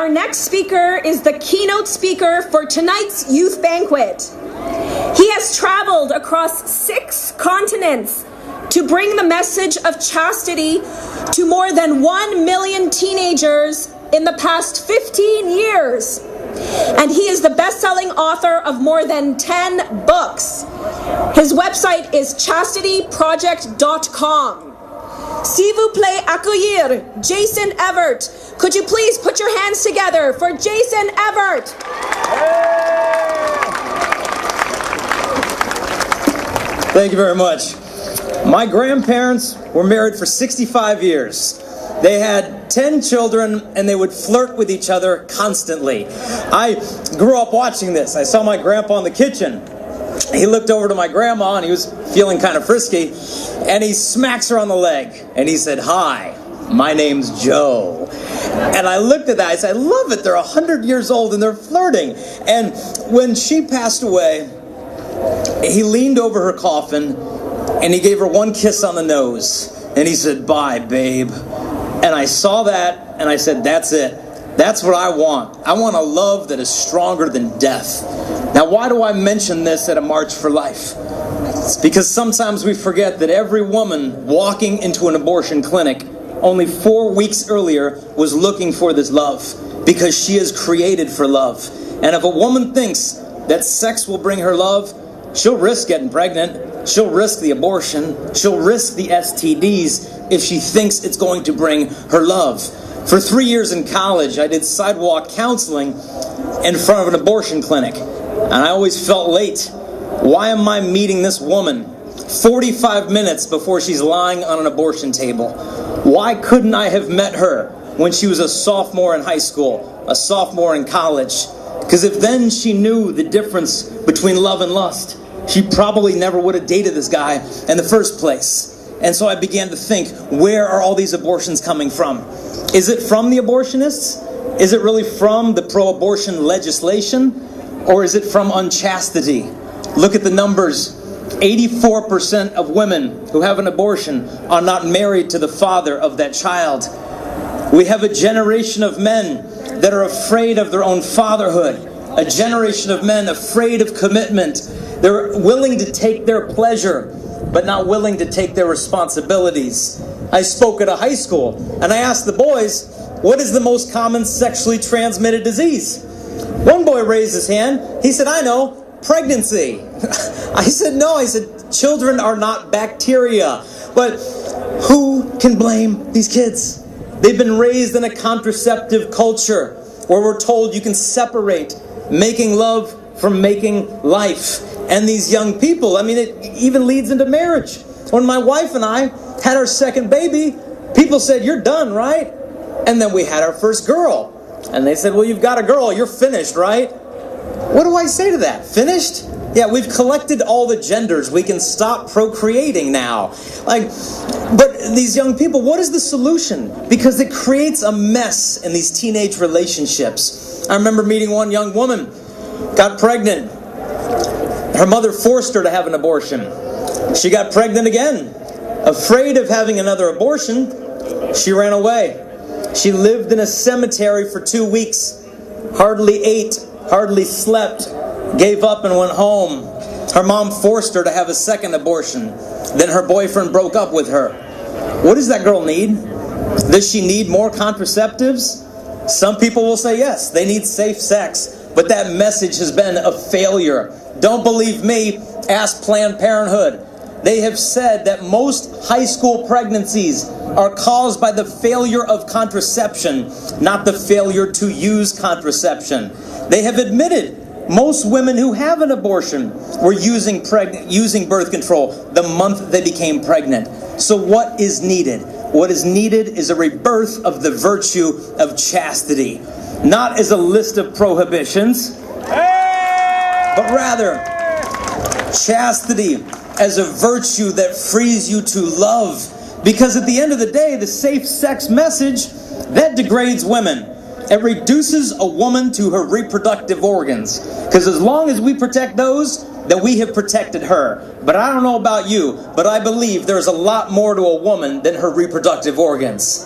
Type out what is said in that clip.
Our next speaker is the keynote speaker for tonight's youth banquet. He has traveled across 6 continents to bring the message of chastity to more than 1 million teenagers in the past 15 years. And he is the best-selling author of more than 10 books. His website is chastityproject.com. S'il vous plaît accueillir Jason Evert. Could you please put your hands together for Jason Evert? Thank you very much. My grandparents were married for 65 years. They had 10 children, and they would flirt with each other constantly. I grew up watching this. I saw my grandpa in the kitchen. He looked over to my grandma, and he was feeling kind of frisky, and he smacks her on the leg, and he said, "Hi, my name's Joe." And I looked at that. I said, "I love it. They're 100 years old, and they're flirting." And when she passed away, he leaned over her coffin, and he gave her one kiss on the nose, and he said, "Bye, babe." And I saw that, and I said, that's it. That's what I want. I want a love that is stronger than death. Now, why do I mention this at a March for Life? It's because sometimes we forget that every woman walking into an abortion clinic only 4 weeks earlier was looking for this love, because she is created for love. And if a woman thinks that sex will bring her love, she'll risk getting pregnant. She'll risk the abortion. She'll risk the STDs if she thinks it's going to bring her love. For 3 years in college, I did sidewalk counseling in front of an abortion clinic. And I always felt late. Why am I meeting this woman 45 minutes before she's lying on an abortion table? Why couldn't I have met her when she was a sophomore in high school, a sophomore in college? Because if then she knew the difference between love and lust, she probably never would have dated this guy in the first place. And so I began to think, where are all these abortions coming from? Is it from the abortionists? Is it really from the pro-abortion legislation? Or is it from unchastity? Look at the numbers. 84% of women who have an abortion are not married to the father of that child. We have a generation of men that are afraid of their own fatherhood. A generation of men afraid of commitment. They're willing to take their pleasure, but not willing to take their responsibilities. I spoke at a high school, and I asked the boys, what is the most common sexually transmitted disease? One boy raised his hand. He said, "I know, pregnancy." I said, "No." I said, "Children are not bacteria." But who can blame these kids? They've been raised in a contraceptive culture where we're told you can separate making love from making life. And these young people, I mean, it even leads into marriage. When my wife and I had our second baby, people said, "You're done, right?" And then we had our first girl. And they said, "Well, you've got a girl, you're finished, right?" What do I say to that? Finished? Yeah, we've collected all the genders. We can stop procreating now. But these young people, what is the solution? Because it creates a mess in these teenage relationships. I remember meeting one young woman, got pregnant. Her mother forced her to have an abortion. She got pregnant again. Afraid of having another abortion, she ran away. She lived in a cemetery for 2 weeks, hardly ate, hardly slept, gave up and went home. Her mom forced her to have a second abortion. Then her boyfriend broke up with her. What does that girl need? Does she need more contraceptives? Some people will say yes, they need safe sex, but that message has been a failure. Don't believe me, ask Planned Parenthood. They have said that most high school pregnancies are caused by the failure of contraception, not the failure to use contraception. They have admitted most women who have an abortion were using birth control the month they became pregnant. So what is needed? What is needed is a rebirth of the virtue of chastity, not as a list of prohibitions, but rather chastity as a virtue that frees you to love. Because at the end of the day, the safe sex message, that degrades women. It reduces a woman to her reproductive organs. Because as long as we protect those, then we have protected her. But I don't know about you, but I believe there's a lot more to a woman than her reproductive organs.